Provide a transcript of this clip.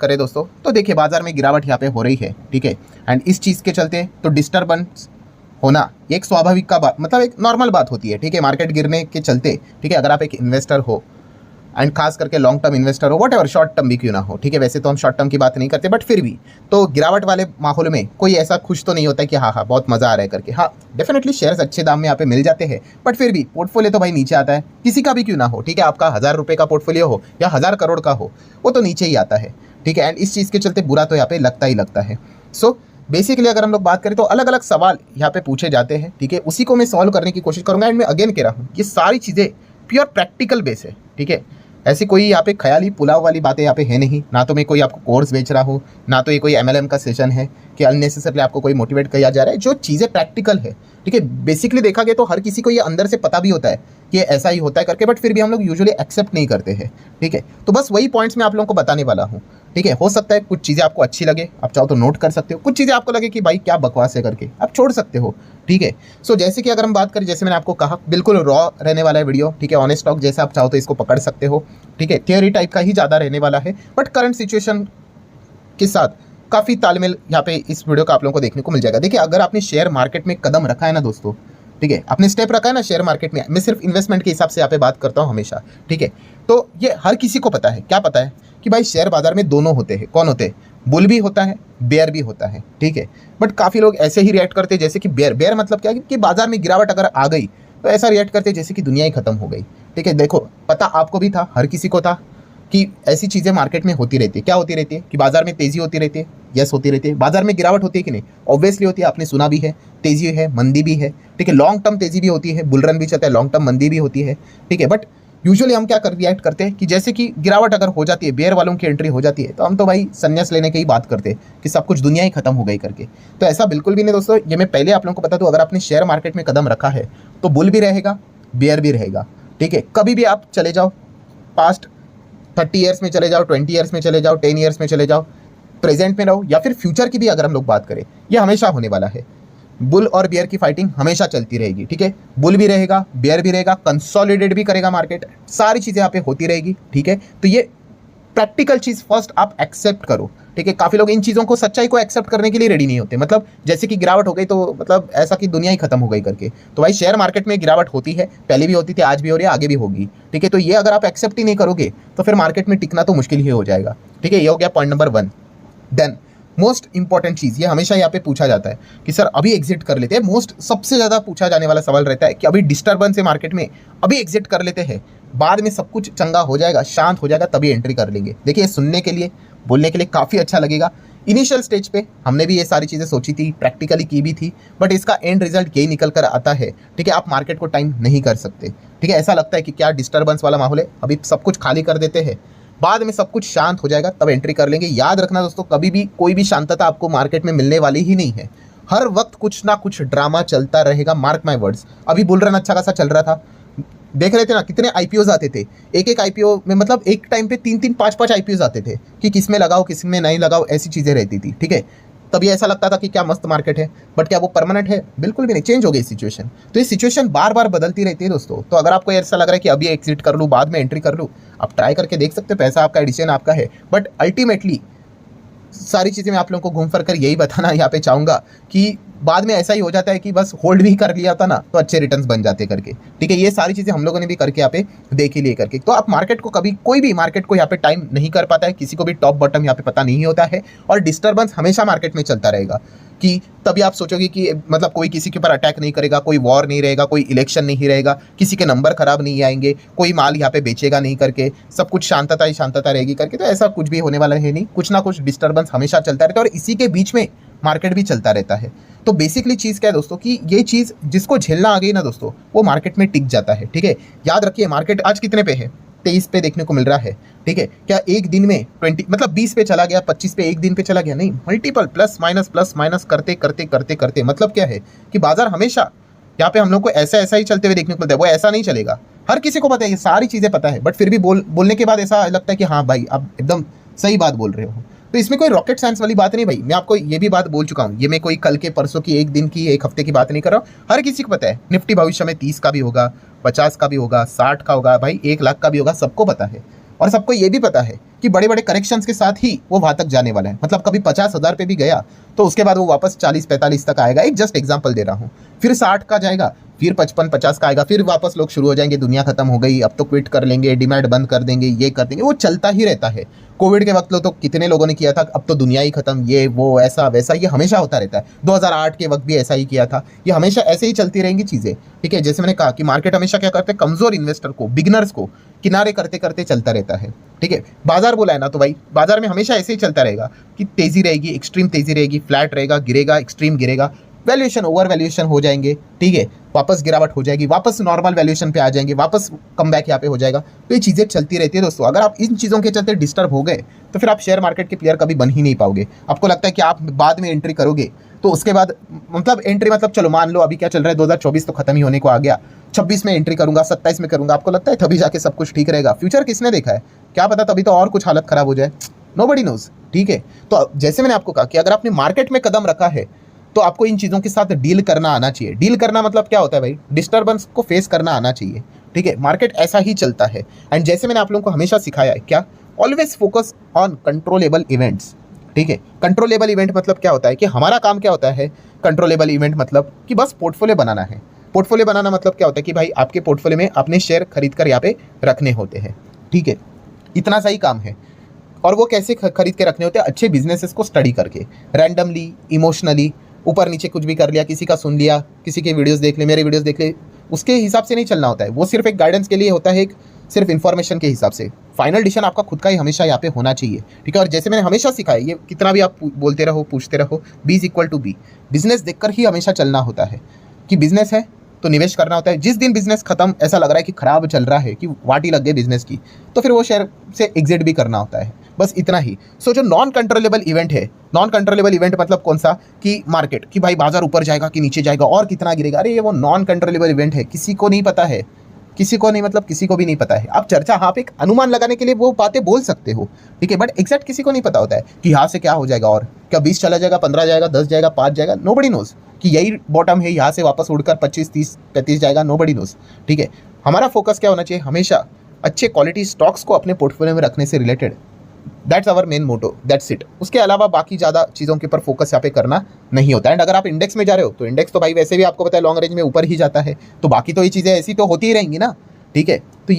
करें दोस्तों तो देखिए बाजार में गिरावट यहाँ पे हो रही है, ठीक है। एंड इस चीज़ के चलते तो डिस्टर्बेंस होना एक स्वाभाविक का बात, मतलब एक नॉर्मल बात होती है, ठीक है। मार्केट गिरने के चलते, ठीक है, अगर आप एक इन्वेस्टर हो एंड खास करके लॉन्ग टर्म इन्वेस्टर हो, वट एवर शॉर्ट टर्म भी क्यों ना हो, ठीक है। वैसे तो हम शॉर्ट टर्म की बात नहीं करते, बट फिर भी तो गिरावट वाले माहौल में कोई ऐसा खुश तो नहीं होता है कि हाँ बहुत मज़ा आ रहा है करके। हाँ डेफिनेटली शेयर्स अच्छे दाम में यहाँ पे मिल जाते हैं, बट फिर भी पोर्टफोलियो तो भाई नीचे आता है, किसी का भी क्यों ना हो, ठीक है। आपका 1000 रुपये का पोर्टफोलियो हो या 1000 करोड़ का हो, वो तो नीचे ही आता है, ठीक है। एंड इस चीज़ के चलते बुरा तो यहाँ पे लगता ही लगता है। सो बेसिकली अगर हम लोग बात करें तो अलग अलग सवाल यहाँ पे पूछे जाते हैं, ठीक है। उसी को मैं सॉल्व करने की कोशिश करूँगा। एंड मैं अगेन कह रहा हूँ ये सारी चीज़ें प्योर प्रैक्टिकल बेस है, ठीक है। ऐसी कोई यहाँ पे ख्याली पुलाव वाली बातें यहाँ पे है नहीं। ना तो मैं कोई आपको कोर्स बेच रहा हूँ, ना तो ये कोई MLM का सेशन है कि अननेसेसरली आपको कोई मोटिवेट किया जा रहा है। जो चीज़ें प्रैक्टिकल है, ठीक है, बेसिकली देखा गया तो हर किसी को ये अंदर से पता भी होता है कि ऐसा ही होता है करके, बट फिर भी हम लोग यूजुअली एक्सेप्ट नहीं करते हैं, ठीक है। तो बस वही पॉइंट्स मैं आप लोगों को बताने वाला हूँ, ठीक है। हो सकता है कुछ चीज़ें आपको अच्छी लगे, आप चाहो तो नोट कर सकते हो, कुछ चीज़ें आपको लगे कि भाई क्या बकवास है करके आप छोड़ सकते हो, ठीक है। सो जैसे कि अगर हम बात करें, जैसे मैंने आपको कहा बिल्कुल रॉ रहने वाला है वीडियो, ठीक है। ऑनेस्ट टॉक जैसे आप चाहो तो इसको पकड़ सकते हो, ठीक है। थियोरी टाइप का ही ज़्यादा रहने वाला है, बट करंट सिचुएशन के साथ काफ़ी तालमेल यहाँ पे इस वीडियो का आप लोगों को देखने को मिल जाएगा। देखिए अगर आपने शेयर मार्केट में कदम रखा है ना दोस्तों, ठीक है, आपने स्टेप रखा है ना शेयर मार्केट में, मैं सिर्फ इन्वेस्टमेंट के हिसाब से यहाँ पे बात करता हूँ हमेशा, ठीक है। तो ये हर किसी को पता है, क्या पता है कि भाई शेयर बाजार में दोनों होते हैं। कौन होते हैं? बुल भी होता है, बेयर भी होता है, ठीक है। बट काफ़ी लोग ऐसे ही रिएक्ट करते हैं जैसे कि बेयर मतलब क्या है कि बाजार में गिरावट अगर आ गई तो ऐसा रिएक्ट करते हैं जैसे कि दुनिया ही खत्म हो गई, ठीक है। देखो पता आपको भी था, हर किसी को था कि ऐसी चीज़ें मार्केट में होती रहती है। क्या होती रहती है कि बाजार में तेज़ी होती रहती है, यस होती रहती है। बाजार में गिरावट होती है कि नहीं? ऑब्वियसली होती है, आपने सुना भी है, तेज़ी है, मंदी भी है, ठीक है। लॉन्ग टर्म तेज़ी भी होती है, बुल रन भी चलता है, लॉन्ग टर्म मंदी भी होती है, ठीक है। बट यूजुअली हम क्या कर रिएक्ट करते हैं कि जैसे कि गिरावट अगर हो जाती है, बेयर वालों की एंट्री हो जाती है, तो हम तो भाई संन्यास लेने की ही बात करते हैं कि सब कुछ दुनिया ही खत्म हो गई करके। तो ऐसा बिल्कुल भी नहीं दोस्तों। ये मैं पहले आप लोगों को बता दूं, अगर आपने शेयर मार्केट में कदम रखा है तो बुल भी रहेगा, बेयर भी रहेगा, ठीक है। कभी भी आप चले जाओ, पास्ट 30 ईयर्स में चले जाओ, 20 ईयर्स में चले जाओ, 10 ईयर्स में चले जाओ, प्रेजेंट में रहो या फिर फ्यूचर की भी अगर हम लोग बात करें, ये हमेशा होने वाला है। बुल और बेयर की फाइटिंग हमेशा चलती रहेगी, ठीक है। बुल भी रहेगा, बेयर भी रहेगा, कंसोलिडेट भी करेगा मार्केट, सारी चीज़ें यहाँ पे होती रहेगी, ठीक है। तो ये प्रैक्टिकल चीज़ फर्स्ट आप एक्सेप्ट करो, ठीक है। काफ़ी लोग इन चीज़ों को, सच्चाई को एक्सेप्ट करने के लिए रेडी नहीं होते। मतलब जैसे कि गिरावट हो गई तो मतलब ऐसा कि दुनिया ही खत्म हो गई करके। तो भाई शेयर मार्केट में गिरावट होती है, पहले भी होती थी, आज भी हो रही है, आगे भी होगी, ठीक है। तो ये अगर आप एक्सेप्ट ही नहीं करोगे तो फिर मार्केट में टिकना तो मुश्किल ही हो जाएगा, ठीक है। ये हो गया point number 1। Then most important चीज़, ये हमेशा यहाँ पे पूछा जाता है कि सर अभी एग्जिट कर लेते हैं। मोस्ट सबसे ज़्यादा पूछा जाने वाला सवाल रहता है कि अभी डिस्टर्बेंस है मार्केट में, अभी एग्जिट कर लेते हैं, बाद में सब कुछ चंगा हो जाएगा, शांत हो जाएगा, तभी एंट्री कर लेंगे। देखिए सुनने के लिए, बोलने के लिए काफ़ी अच्छा लगेगा। इनिशियल स्टेज पे हमने भी ये सारी चीज़ें सोची थी, प्रैक्टिकली की भी थी, बट इसका एंड रिजल्ट यही निकल कर आता है, ठीक है। आप मार्केट को टाइम नहीं कर सकते, ठीक है। ऐसा लगता है कि क्या डिस्टर्बेंस वाला माहौल है, अभी सब कुछ खाली कर देते हैं, बाद में सब कुछ शांत हो जाएगा तब एंट्री कर लेंगे। याद रखना दोस्तों, कभी भी कोई भी शांतता आपको मार्केट में मिलने वाली ही नहीं है। हर वक्त कुछ ना कुछ ड्रामा चलता रहेगा, मार्क माय वर्ड्स। अभी बुल रन अच्छा खासा चल रहा था, देख रहे थे ना कितने IPOs आते थे। एक IPO में मतलब एक टाइम पे 3-3, 5-5 IPOs आते थे कि किस में लगाओ किस में नहीं लगाओ, ऐसी चीज़ें रहती थी, ठीक है। तभी ऐसा लगता था कि क्या मस्त मार्केट है, बट क्या वो परमानेंट है? बिल्कुल भी नहीं, चेंज हो गई सिचुएशन। तो ये सिचुएशन बार बार बदलती रहती है दोस्तों। तो अगर आपको ऐसा लग रहा है कि अभी एग्जिट कर लूँ, बाद में एंट्री कर लूँ, आप ट्राई करके देख सकते हो, पैसा आपका, एडिशन आपका है। बट अल्टीमेटली सारी चीज़ें मैं आप लोगों को घूम फिर कर यही बताना यहाँ पे चाहूँगा कि बाद में ऐसा ही हो जाता है कि बस होल्ड भी कर लिया था ना तो अच्छे रिटर्न्स बन जाते करके, ठीक है। ये सारी चीज़ें हम लोगों ने भी करके यहाँ पे देख ही लिए करके। तो आप मार्केट को कभी, कोई भी मार्केट को यहाँ पे टाइम नहीं कर पाता है, किसी को भी टॉप बॉटम यहाँ पे पता नहीं होता है, और डिस्टर्बेंस हमेशा मार्केट में चलता रहेगा। कि तभी आप सोचोगे कि मतलब कोई किसी के ऊपर अटैक नहीं करेगा, कोई वॉर नहीं रहेगा, कोई इलेक्शन नहीं रहेगा, किसी के नंबर खराब नहीं आएंगे, कोई माल यहाँ पे बेचेगा नहीं करके, सब कुछ शांतता ही शांतता रहेगी करके। तो ऐसा कुछ भी होने वाला है नहीं, कुछ ना कुछ डिस्टर्बेंस हमेशा चलता रहता है, और इसी के बीच में मार्केट भी चलता रहता है। तो बेसिकली चीज़ क्या है दोस्तों कि ये चीज़ जिसको झेलना आ गई ना दोस्तों, वो मार्केट में टिक जाता है, ठीक है। याद रखिए मार्केट आज कितने पे है? 23 पे देखने को मिल रहा है, ठीक है। क्या एक दिन में 20 मतलब 20 पे चला गया, 25 पे एक दिन पे चला गया? नहीं, मल्टीपल प्लस माइनस करते करते करते करते, मतलब क्या है कि बाजार हमेशा यहाँ पे हम लोग को ऐसा ही चलते हुए देखने को मिलता है। वो ऐसा नहीं चलेगा, हर किसी को पता है, ये सारी चीज़ें पता है, बट फिर भी बोलने के बाद ऐसा लगता है कि हाँ भाई आप एकदम सही बात बोल रहे हो। तो इसमें कोई रॉकेट साइंस वाली बात नहीं भाई, मैं आपको ये भी बात बोल चुका हूँ। ये मैं कोई कल के परसों की, एक दिन की, एक हफ्ते की बात नहीं कर रहा हूँ। हर किसी को पता है निफ्टी भविष्य में 30 का भी होगा, 50 का भी होगा, 60 का होगा, भाई 1 लाख का भी होगा, सबको पता है। और सबको ये भी पता है कि बड़े बड़े करेक्शंस के साथ ही वो वहाँ तक जाने वाला है। मतलब कभी 50,000 पे भी गया तो उसके बाद वो वापस 40-45 तक आएगा। एक जस्ट एग्जांपल दे रहा हूँ। फिर 60 का जाएगा, फिर 55-50 का आएगा, फिर वापस लोग शुरू हो जाएंगे, दुनिया खत्म हो गई, अब तो क्विट कर लेंगे, डिमांड बंद कर देंगे, ये कर देंगे। वो चलता ही रहता है। कोविड के वक्त तो कितने लोगों ने किया था, अब तो दुनिया ही खत्म, ये वो ऐसा वैसा, ये हमेशा होता रहता है। 2008 के वक्त भी ऐसा ही किया था। ये हमेशा ऐसे ही चलती रहेंगी चीज़ें, ठीक है। जैसे मैंने कहा कि मार्केट हमेशा क्या करते हैं, कमजोर इन्वेस्टर को, बिगनर्स को किनारे करते करते चलता रहता है, ठीक है। बाजार बोला है ना, तो भाई बाजार में हमेशा ऐसे ही चलता रहेगा कि तेजी रहेगी, एक्सट्रीम तेजी रहेगी, फ्लैट रहेगा, गिरेगा, एक्सट्रीम गिरेगा, वैल्यूएशन ओवर वैल्यूएशन हो जाएंगे, ठीक है, वापस गिरावट हो जाएगी, वापस नॉर्मल वैल्यूएशन पे आ जाएंगे, वापस कम बैक यहाँ पे हो जाएगा। तो ये चीज़ें चलती रहती है दोस्तों। अगर आप इन चीज़ों के चलते डिस्टर्ब हो गए तो फिर आप शेयर मार्केट के प्लेयर कभी बन ही नहीं पाओगे। आपको लगता है कि आप बाद में एंट्री करोगे तो उसके बाद मतलब एंट्री मतलब चलो मान लो अभी क्या चल रहा है, 2024 तो खत्म ही होने को आ गया, 26 में एंट्री करूंगा, 27 में करूंगा, आपको लगता है तभी जाके सब कुछ ठीक रहेगा? फ्यूचर किसने देखा है, क्या पता तभी तो और कुछ हालत खराब हो जाए। नोबडी नोज, ठीक है। तो जैसे मैंने आपको कहा कि अगर आपने मार्केट में कदम रखा है तो आपको इन चीज़ों के साथ डील करना आना चाहिए। डील करना मतलब क्या होता है भाई, डिस्टर्बेंस को फेस करना आना चाहिए, ठीक है। मार्केट ऐसा ही चलता है। एंड जैसे मैंने आप लोगों को हमेशा सिखाया है, क्या, always focus on controllable events, ठीक है। कंट्रोलेबल इवेंट मतलब क्या होता है कि हमारा काम क्या होता है, कंट्रोलेबल इवेंट मतलब कि बस पोर्टफोलियो बनाना है। पोर्टफोलियो बनाना मतलब क्या होता है कि भाई आपके पोर्टफोलियो में अपने शेयर खरीद कर यहाँ पे रखने होते हैं, ठीक है। इतना सा ही काम है। और वो कैसे खरीद के रखने होते हैं, अच्छे बिजनेसेस को स्टडी करके, रैंडमली, इमोशनली, ऊपर नीचे कुछ भी कर लिया, किसी का सुन लिया, किसी के वीडियोस देख ले, मेरे वीडियोस देख ले, उसके हिसाब से नहीं चलना होता है। वो सिर्फ एक गाइडेंस के लिए होता है, एक सिर्फ इन्फॉर्मेशन के हिसाब से। फाइनल डिसीजन आपका खुद का ही हमेशा यहाँ पे होना चाहिए, ठीक है। और जैसे मैंने हमेशा सिखाया, ये कितना भी आप बोलते रहो, पूछते रहो, B is equal to B, business देखकर ही हमेशा चलना होता है कि बिजनेस है तो निवेश करना होता है। जिस दिन बिजनेस खत्म, ऐसा लग रहा है कि खराब चल रहा है, कि वाटी लग गई बिजनेस की, तो फिर वो शेयर से एग्जिट भी करना होता है, बस इतना ही। सो जो नॉन कंट्रोलेबल इवेंट है, नॉन कंट्रोलेबल इवेंट मतलब कौन सा, कि मार्केट, कि भाई बाजार ऊपर जाएगा कि नीचे जाएगा और कितना गिरेगा, अरे ये वो नॉन कंट्रोलेबल इवेंट है, किसी को नहीं पता है, किसी को नहीं, मतलब किसी को भी नहीं पता है। आप चर्चा, हाँ, एक अनुमान लगाने के लिए वो बातें बोल सकते हो, ठीक है, बट एग्जैक्ट किसी को नहीं पता होता है कि यहाँ से क्या हो जाएगा, और क्या 20 चला जाएगा, 15 जाएगा, 10 जाएगा, 5 जाएगा, नोबडी नोज। कि यही बॉटम है, यहाँ से वापस उड़कर 25, 30, 35 जाएगा, नोबडी नोज, ठीक है। हमारा फोकस क्या होना चाहिए, हमेशा अच्छे क्वालिटी स्टॉक्स को अपने पोर्टफोलियो में रखने से related, that's our main motto, that's it. उसके अलावा बाकी ज़्यादा चीज़ों के ऊपर फोकस यहाँ पे करना नहीं होता है। एंड अगर आप इंडेक्स में जा रहे हो तो इंडेक्स तो भाई वैसे भी आपको पता है लॉन्ग रेंज में ऊपर ही जाता है, तो बाकी तो ये चीज़ें ऐसी तो होती ही रहेंगी ना, ठीक है। तो